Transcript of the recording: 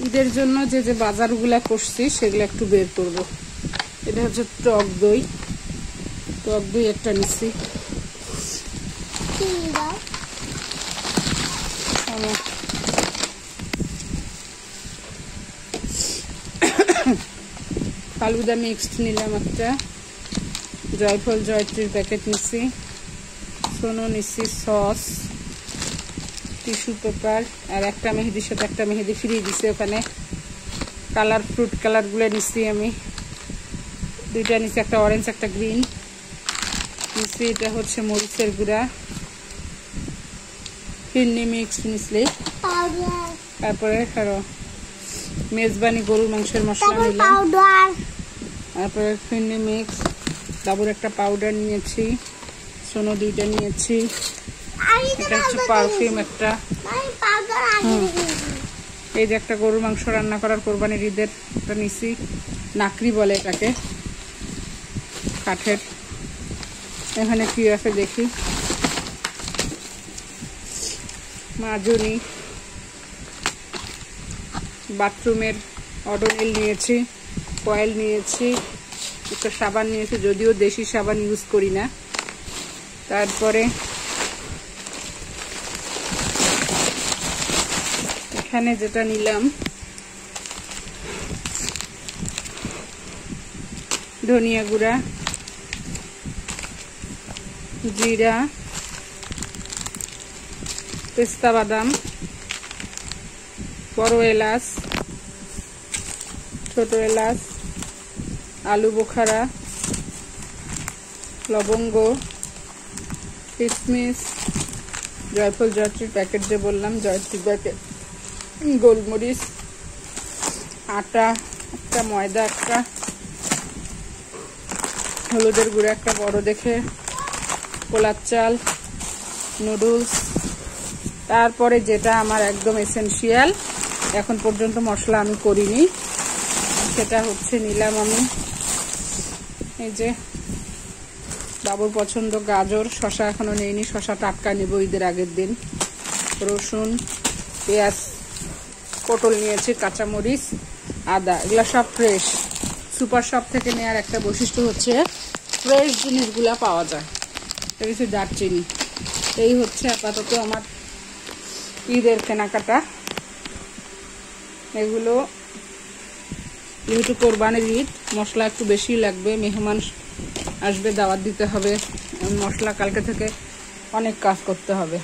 ঈদের জন্য যে যে বাজারগুলা করছি সেগুলো একটু বের করব। এটা হচ্ছে টক দই একটা নিচ্ছি। ফালুদা মিক্সড নিলাম একটা, জয়ফল জয়ত্রীর প্যাকেট নিচ্ছি, সোনো নিচ্ছি, সস, টিস্যু পেপার, আর একটা মেহেদির সাথে একটা মেহেদি ফ্রি দিছি ওখানে। কালার ফ্রুট কালারগুলো নিচ্ছি আমি, দুইটা নিচ্ছি, একটা অরেঞ্জ একটা গ্রিন নিচ্ছি। এটা হচ্ছে মরিচের গুঁড়া, ফিরনি মিক্স নিচ্ছি। তারপরে মেজবানি গরুর মাংসের মশলা নিলাম, তারপরে ফিরনি মিক্স, ডাবুর একটা পাউডার নিয়েছি, সোনো দুইটা নিয়েছি, এটা হচ্ছে পারফিউম একটা। এই যে একটা গরুর মাংস রান্না করার কোরবানির ঈদের একটা নিছি, নাকরি বলে এটাকে, কাঠের। এখানে কি আছে দেখি, মাজনি, বাথরুমের অডোনিল নিয়েছি, কয়েল নিয়েছি, একটা সাবান নিয়েছি, যদিও দেশি সাবান ইউজ করি না। তারপরে এখানে যেটা নিলাম, ধনিয়া গুঁড়া, জিরা, পেস্তা বাদাম, বড় এলাচ, ছোট এলাচ, আলু বোখারা, লবঙ্গ, কিশমিশ, জয়ফল জয়ত্রীর প্যাকেট যে বললাম, জয়ত্রীর প্যাকেট, গোলমরিচ, আটা একটা, ময়দা একটা, হলুদের গুঁড়া একটা বড় দেখে, পোলার চাল, নুডলস। তারপরে যেটা আমার একদম এসেনশিয়াল, এখন পর্যন্ত মশলা আমি করিনি, সেটা হচ্ছে নিলাম আমি এই যে বাবুর পছন্দ গাজর, শশা এখনো নেইনি, শশা টাটকা নেব ঈদের আগের দিন, রসুন, পেঁয়াজ, পটল নিয়েছি, কাঁচামরিচ, আদা, এগুলা সব ফ্রেশ। সুপার শপ থেকে নেওয়ার একটা বৈশিষ্ট্য হচ্ছে ফ্রেশ জিনিসগুলা পাওয়া যায়। কিছু দারচিনি। এই হচ্ছে আপাতত আমার ঈদের কেনাকাটা। এগুলো যেহেতু কোরবানির ঈদ, মশলা একটু বেশি লাগবে, মেহমান আসবে, দাওয়াত দিতে হবে, মশলা কালকে থেকে অনেক কাজ করতে হবে।